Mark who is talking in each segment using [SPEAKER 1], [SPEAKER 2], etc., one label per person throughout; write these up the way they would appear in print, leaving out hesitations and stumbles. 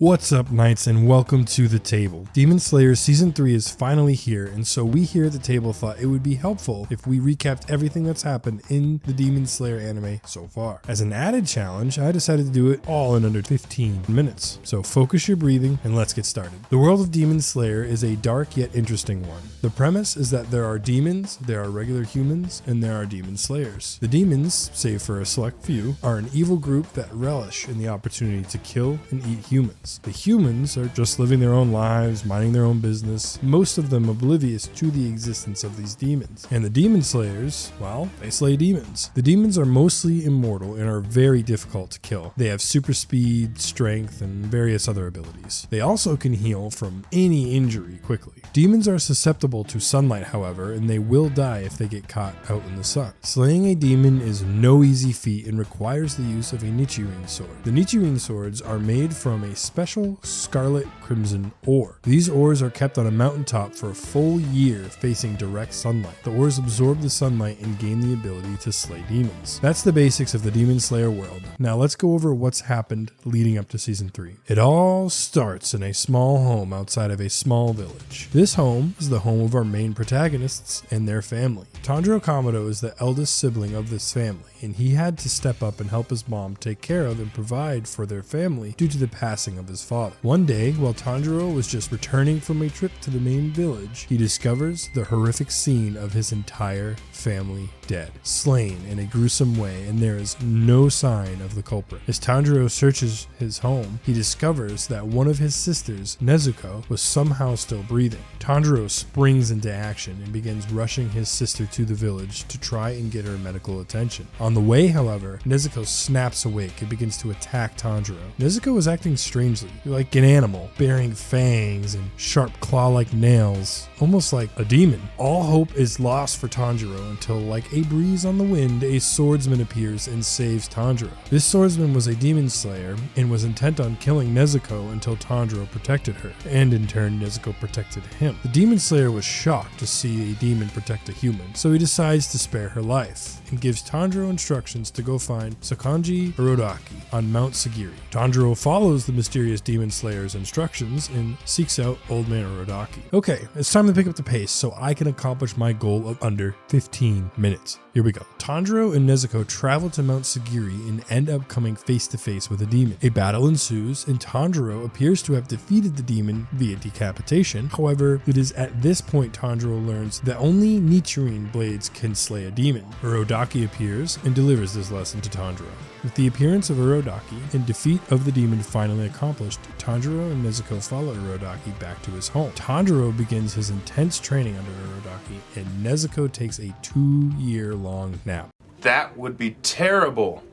[SPEAKER 1] What's up, Knights, and welcome to The Table. Demon Slayer Season 3 is finally here, and so we here at The Table thought it would be helpful if we recapped everything that's happened in the Demon Slayer anime so far. As an added challenge, I decided to do it all in under 15 minutes. So focus your breathing and let's get started. The world of Demon Slayer is a dark yet interesting one. The premise is that there are demons, there are regular humans, and there are demon slayers. The demons, save for a select few, are an evil group that relish in the opportunity to kill and eat humans. The humans are just living their own lives, minding their own business, most of them oblivious to the existence of these demons. And the demon slayers, well, they slay demons. The demons are mostly immortal and are very difficult to kill. They have super speed, strength, and various other abilities. They also can heal from any injury quickly. Demons are susceptible to sunlight, however, and they will die if they get caught out in the sun. Slaying a demon is no easy feat and requires the use of a Nichirin sword. The Nichirin swords are made from a special scarlet crimson ore. These ores are kept on a mountaintop for a full year facing direct sunlight. The ores absorb the sunlight and gain the ability to slay demons. That's the basics of the Demon Slayer world. Now let's go over what's happened leading up to Season 3. It all starts in a small home outside of a small village. This home is the home of our main protagonists and their family. Tanjiro Kamado is the eldest sibling of this family, and he had to step up and help his mom take care of and provide for their family due to the passing of his father. One day, while Tanjiro was just returning from a trip to the main village, he discovers the horrific scene of his entire family dead, slain in a gruesome way, and there is no sign of the culprit. As Tanjiro searches his home, he discovers that one of his sisters, Nezuko, was somehow still breathing. Tanjiro springs into action and begins rushing his sister to the village to try and get her medical attention. On the way, however, Nezuko snaps awake and begins to attack Tanjiro. Nezuko is acting strangely, like an animal, bearing fangs and sharp claw-like nails, almost like a demon. All hope is lost for Tanjiro until, like a breeze on the wind, a swordsman appears and saves Tanjiro. This swordsman was a demon slayer and was intent on killing Nezuko until Tanjiro protected her, and in turn Nezuko protected him. The demon slayer was shocked to see a demon protect a human, so he decides to spare her life and gives Tanjiro instructions to go find Sakonji Urodaki on Mount Sagiri. Tanjiro follows the mysterious demon slayer's instructions and seeks out Old Man Urodaki. Okay, it's time to pick up the pace so I can accomplish my goal of under 15 minutes. Here we go. Tanjiro and Nezuko travel to Mount Sagiri and end up coming face to face with a demon. A battle ensues and Tanjiro appears to have defeated the demon via decapitation. However, it is at this point Tanjiro learns that only Nichirin blades can slay a demon. Urodaki appears and delivers this lesson to Tanjiro. With the appearance of Urodaki and defeat of the demon finally accomplished, Tanjiro and Nezuko follow Urodaki back to his home. Tanjiro begins his intense training under Urodaki, and Nezuko takes a 2-year-long nap.
[SPEAKER 2] That would be terrible.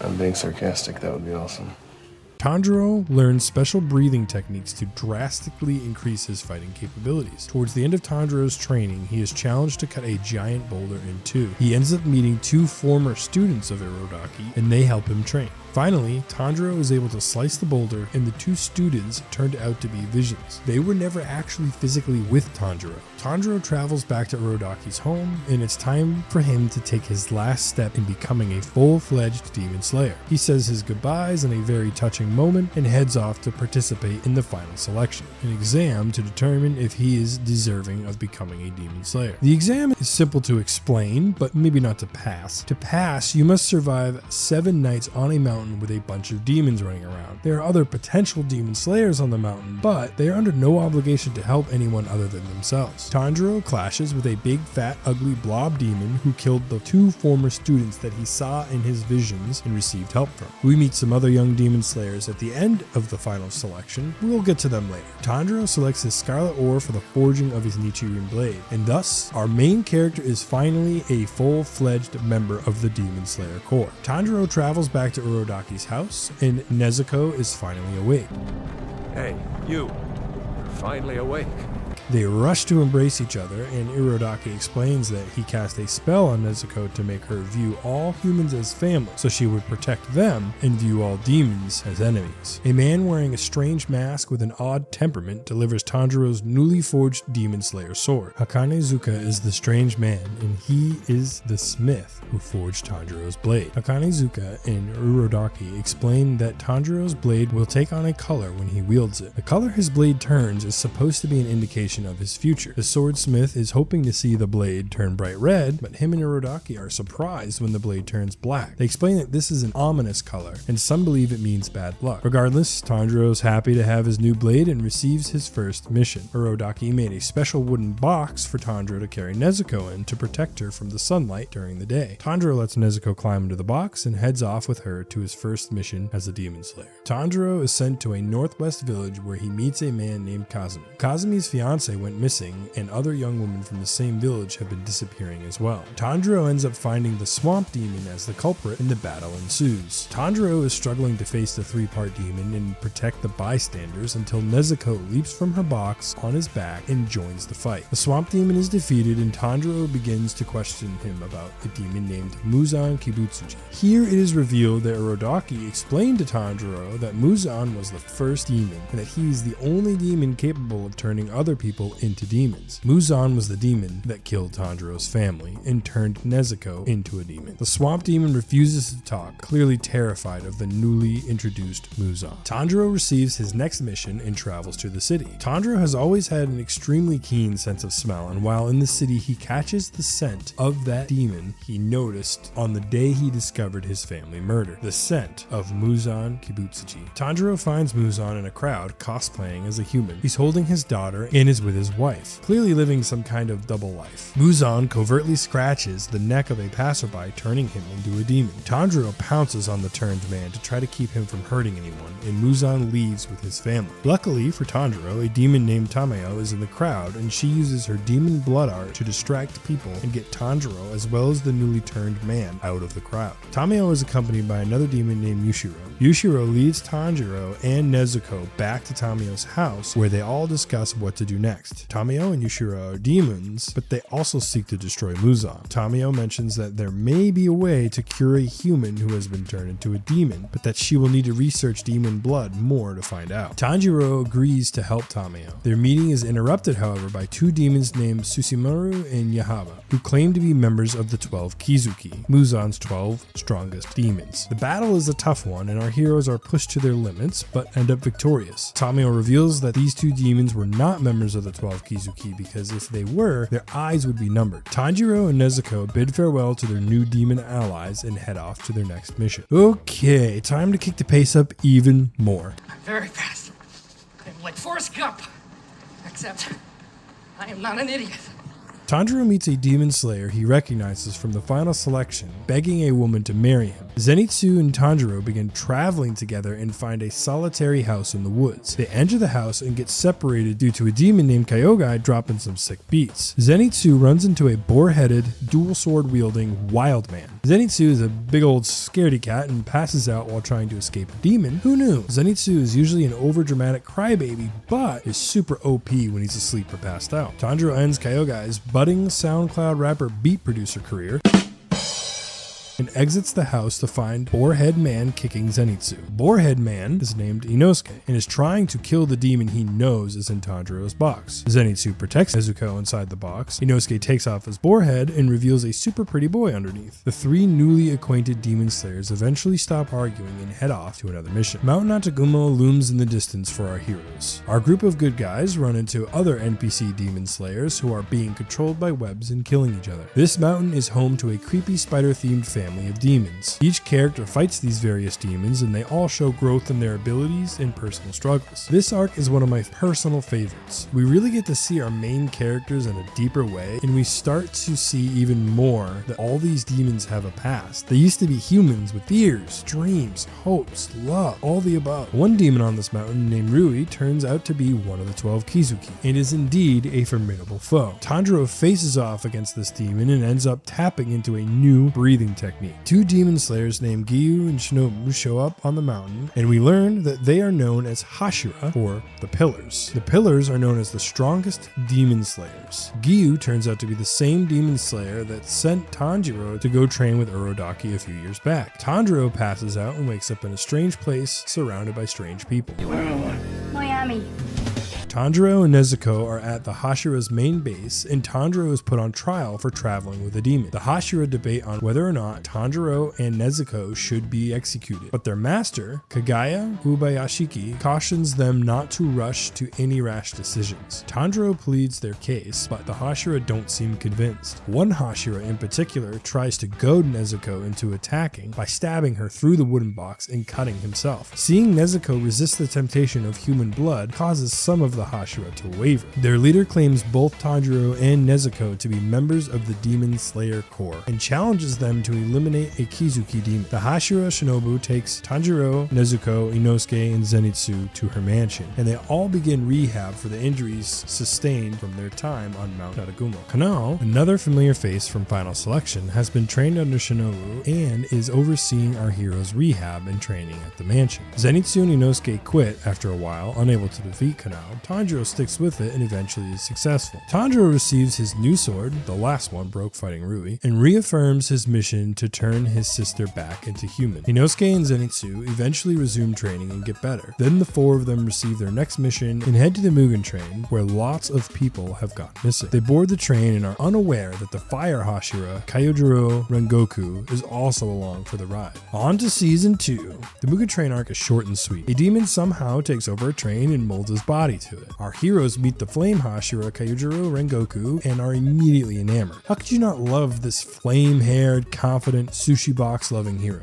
[SPEAKER 3] I'm being sarcastic. That would be awesome.
[SPEAKER 1] Tanjiro learns special breathing techniques to drastically increase his fighting capabilities. Towards the end of Tanjiro's training, he is challenged to cut a giant boulder in two. He ends up meeting 2 former students of Urodaki, and they help him train. Finally, Tanjiro is able to slice the boulder, and the 2 students turned out to be visions. They were never actually physically with Tanjiro. Tanjiro travels back to Urodaki's home, and it's time for him to take his last step in becoming a full-fledged demon slayer. He says his goodbyes in a very touching moment and heads off to participate in the final selection, an exam to determine if he is deserving of becoming a demon slayer. The exam is simple to explain, but maybe not to pass. To pass, you must survive 7 nights on a mountain with a bunch of demons running around. There are other potential demon slayers on the mountain, but they are under no obligation to help anyone other than themselves. Tanjiro clashes with a big, fat, ugly blob demon who killed the 2 former students that he saw in his visions and received help from. We meet some other young demon slayers at the end of the final selection. We'll get to them later. Tanjiro selects his scarlet ore for the forging of his Nichirin blade, and thus our main character is finally a full-fledged member of the Demon Slayer Corps. Tanjiro travels back to Urodaki's house, and Nezuko is finally awake.
[SPEAKER 4] Hey, you. You're finally awake.
[SPEAKER 1] They rush to embrace each other, and Irodaki explains that he cast a spell on Nezuko to make her view all humans as family, so she would protect them and view all demons as enemies. A man wearing a strange mask with an odd temperament delivers Tanjiro's newly forged Demon Slayer sword. Hakane Zuka is the strange man, and he is the smith who forged Tanjiro's blade. Hakane Zuka and Irodaki explain that Tanjiro's blade will take on a color when he wields it. The color his blade turns is supposed to be an indication of his future. The swordsmith is hoping to see the blade turn bright red, but him and Irodaki are surprised when the blade turns black. They explain that this is an ominous color, and some believe it means bad luck. Regardless, Tanjiro's happy to have his new blade and receives his first mission. Irodaki made a special wooden box for Tanjiro to carry Nezuko in to protect her from the sunlight during the day. Tanjiro lets Nezuko climb into the box and heads off with her to his first mission as a Demon Slayer. Tanjiro is sent to a northwest village where he meets a man named Kazumi. Kazumi's fiance went missing, and other young women from the same village have been disappearing as well. Tanjiro ends up finding the swamp demon as the culprit, and the battle ensues. Tanjiro is struggling to face the three-part demon and protect the bystanders until Nezuko leaps from her box on his back and joins the fight. The swamp demon is defeated, and Tanjiro begins to question him about a demon named Muzan Kibutsuji. Here it is revealed that Irodaki explained to Tanjiro that Muzan was the first demon, and that he is the only demon capable of turning other people into demons. Muzan was the demon that killed Tanjiro's family and turned Nezuko into a demon. The swamp demon refuses to talk, clearly terrified of the newly introduced Muzan. Tanjiro receives his next mission and travels to the city. Tanjiro has always had an extremely keen sense of smell, and while in the city he catches the scent of that demon he noticed on the day he discovered his family murder, the scent of Muzan Kibutsuji. Tanjiro finds Muzan in a crowd cosplaying as a human. He's holding his daughter and is with his wife, clearly living some kind of double life. Muzan covertly scratches the neck of a passerby, turning him into a demon. Tanjiro pounces on the turned man to try to keep him from hurting anyone, and Muzan leaves with his family. Luckily for Tanjiro, a demon named Tameo is in the crowd, and she uses her demon blood art to distract people and get Tanjiro as well as the newly turned man out of the crowd. Tameo is accompanied by another demon named Yushiro. Yushiro leads Tanjiro and Nezuko back to Tameo's house, where they all discuss what to do next. Tameo and Yushiro are demons, but they also seek to destroy Muzan. Tameo mentions that there may be a way to cure a human who has been turned into a demon, but that she will need to research demon blood more to find out. Tanjiro agrees to help Tameo. Their meeting is interrupted, however, by two demons named Susumaru and Yahaba, who claim to be members of the 12 Kizuki, Muzan's 12 strongest demons. The battle is a tough one, and our heroes are pushed to their limits, but end up victorious. Tameo reveals that these two demons were not members of the 12 Kizuki, because if they were, their eyes would be numbered. Tanjiro and Nezuko bid farewell to their new demon allies and head off to their next mission. Okay, time to kick the pace up even more.
[SPEAKER 4] I'm very fast. I'm like Forrest Gump. Except, I am not an idiot.
[SPEAKER 1] Tanjiro meets a demon slayer he recognizes from the final selection, begging a woman to marry him. Zenitsu and Tanjiro begin traveling together and find a solitary house in the woods. They enter the house and get separated due to a demon named Kyogai dropping some sick beats. Zenitsu runs into a boar-headed, dual sword-wielding wild man. Zenitsu is a big old scaredy cat and passes out while trying to escape a demon. Who knew? Zenitsu is usually an overdramatic crybaby, but is super OP when he's asleep or passed out. Tanjiro ends Kyogai's budding SoundCloud rapper beat producer career and exits the house to find Boarhead Man kicking Zenitsu. Boarhead Man is named Inosuke and is trying to kill the demon he knows is in Tanjiro's box. Zenitsu protects Nezuko inside the box. Inosuke takes off his boarhead and reveals a super pretty boy underneath. The three newly acquainted demon slayers eventually stop arguing and head off to another mission. Mount Natagumo looms in the distance for our heroes. Our group of good guys run into other NPC demon slayers who are being controlled by webs and killing each other. This mountain is home to a creepy spider-themed family of demons. Each character fights these various demons, and they all show growth in their abilities and personal struggles. This arc is one of my personal favorites. We really get to see our main characters in a deeper way, and we start to see even more that all these demons have a past. They used to be humans with fears, dreams, hopes, love, all the above. One demon on this mountain named Rui turns out to be one of the 12 Kizuki, and is indeed a formidable foe. Tanjiro faces off against this demon and ends up tapping into a new breathing technique. training. Two demon slayers named Giyu and Shinobu show up on the mountain, and we learn that they are known as Hashira, or the Pillars. The Pillars are known as the strongest demon slayers. Giyu turns out to be the same demon slayer that sent Tanjiro to go train with Urodaki a few years back. Tanjiro passes out and wakes up in a strange place surrounded by strange people.
[SPEAKER 5] Miami.
[SPEAKER 1] Tanjiro and Nezuko are at the Hashira's main base, and Tanjiro is put on trial for traveling with a demon. The Hashira debate on whether or not Tanjiro and Nezuko should be executed, but their master, Kagaya Ubayashiki, cautions them not to rush to any rash decisions. Tanjiro pleads their case, but the Hashira don't seem convinced. One Hashira in particular tries to goad Nezuko into attacking by stabbing her through the wooden box and cutting himself. Seeing Nezuko resist the temptation of human blood causes some of the Hashira to waver. Their leader claims both Tanjiro and Nezuko to be members of the Demon Slayer Corps and challenges them to eliminate a Kizuki demon. The Hashira Shinobu takes Tanjiro, Nezuko, Inosuke, and Zenitsu to her mansion, and they all begin rehab for the injuries sustained from their time on Mount Tadagumo. Kanao, another familiar face from Final Selection, has been trained under Shinobu and is overseeing our heroes' rehab and training at the mansion. Zenitsu and Inosuke quit after a while, unable to defeat Kanao. Tanjiro sticks with it and eventually is successful. Tanjiro receives his new sword, the last one broke fighting Rui, and reaffirms his mission to turn his sister back into human. Inosuke and Zenitsu eventually resume training and get better. Then the four of them receive their next mission and head to the Mugen Train, where lots of people have gone missing. They board the train and are unaware that the Fire Hashira, Kyojuro Rengoku, is also along for the ride. On to Season 2. The Mugen Train arc is short and sweet. A demon somehow takes over a train and molds his body to it. Our heroes meet the Flame Hashira Kyojuro Rengoku and are immediately enamored. How could you not love this flame-haired, confident, sushi box-loving hero?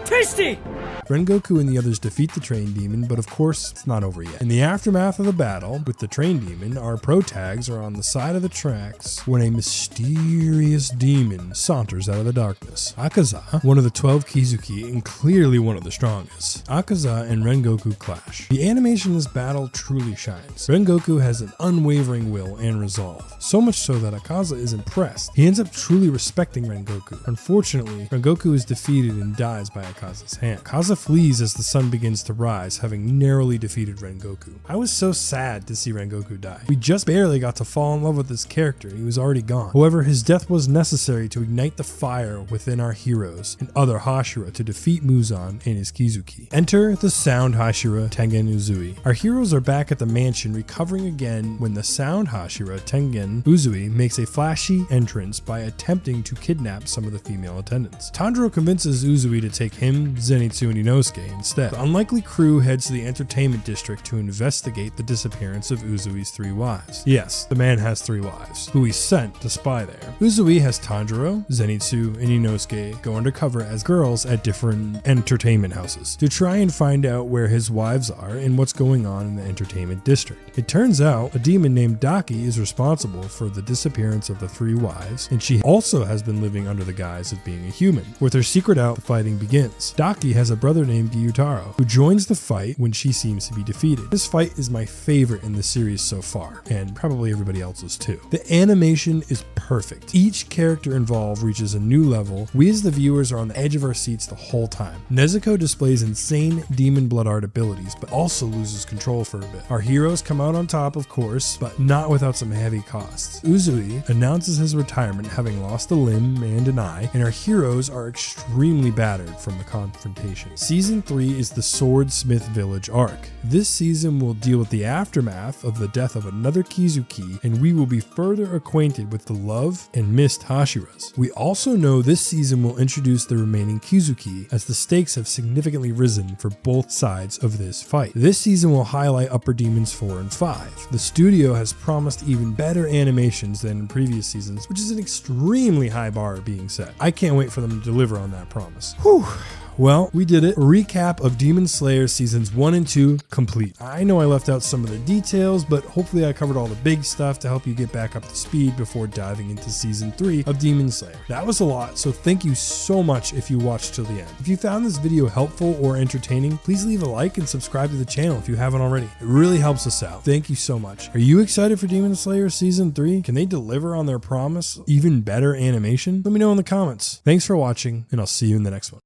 [SPEAKER 4] Tasty!
[SPEAKER 1] Rengoku and the others defeat the train demon, but of course, it's not over yet. In the aftermath of the battle with the train demon, our protags are on the side of the tracks when a mysterious demon saunters out of the darkness. Akaza, one of the 12 Kizuki and clearly one of the strongest. Akaza and Rengoku clash. The animation in this battle truly shines. Rengoku has an unwavering will and resolve, so much so that Akaza is impressed. He ends up truly respecting Rengoku. Unfortunately, Rengoku is defeated and dies by Akaza's hand. Akaza flees as the sun begins to rise, having narrowly defeated Rengoku. I was so sad to see Rengoku die. We just barely got to fall in love with this character, and he was already gone. However, his death was necessary to ignite the fire within our heroes and other Hashira to defeat Muzan and his Kizuki. Enter the Sound Hashira Tengen Uzui. Our heroes are back at the mansion recovering again when the Sound Hashira Tengen Uzui makes a flashy entrance by attempting to kidnap some of the female attendants. Tanjiro convinces Uzui to take him, Zenitsu, and Inosuke instead. The unlikely crew heads to the entertainment district to investigate the disappearance of Uzui's 3 wives. Yes, the man has 3 wives, who he sent to spy there. Uzui has Tanjiro, Zenitsu, and Inosuke go undercover as girls at different entertainment houses to try and find out where his wives are and what's going on in the entertainment district. It turns out a demon named Daki is responsible for the disappearance of the 3 wives, and she also has been living under the guise of being a human. With her secret out, the fighting begins. Daki has a brother named Gyutaro, who joins the fight when she seems to be defeated. This fight is my favorite in the series so far, and probably everybody else's too. The animation is perfect. Each character involved reaches a new level. We as the viewers are on the edge of our seats the whole time. Nezuko displays insane demon blood art abilities, but also loses control for a bit. Our heroes come out on top, of course, but not without some heavy costs. Uzui announces his retirement, having lost a limb and an eye, and our heroes are extremely battered from the confrontation. Season 3 is the Swordsmith Village arc. This season will deal with the aftermath of the death of another Kizuki, and we will be further acquainted with the love and missed Hashiras. We also know this season will introduce the remaining Kizuki, as the stakes have significantly risen for both sides of this fight. This season will highlight Upper Demons 4 and 5. The studio has promised even better animations than in previous seasons, which is an extremely high bar being set. I can't wait for them to deliver on that promise. Whew. Well, we did it. A recap of Demon Slayer seasons 1 and 2 complete. I know I left out some of the details, but hopefully I covered all the big stuff to help you get back up to speed before diving into season 3 of Demon Slayer. That was a lot, so thank you so much if you watched till the end. If you found this video helpful or entertaining, please leave a like and subscribe to the channel if you haven't already. It really helps us out. Thank you so much. Are you excited for Demon Slayer season 3? Can they deliver on their promise? Even better animation? Let me know in the comments. Thanks for watching, and I'll see you in the next one.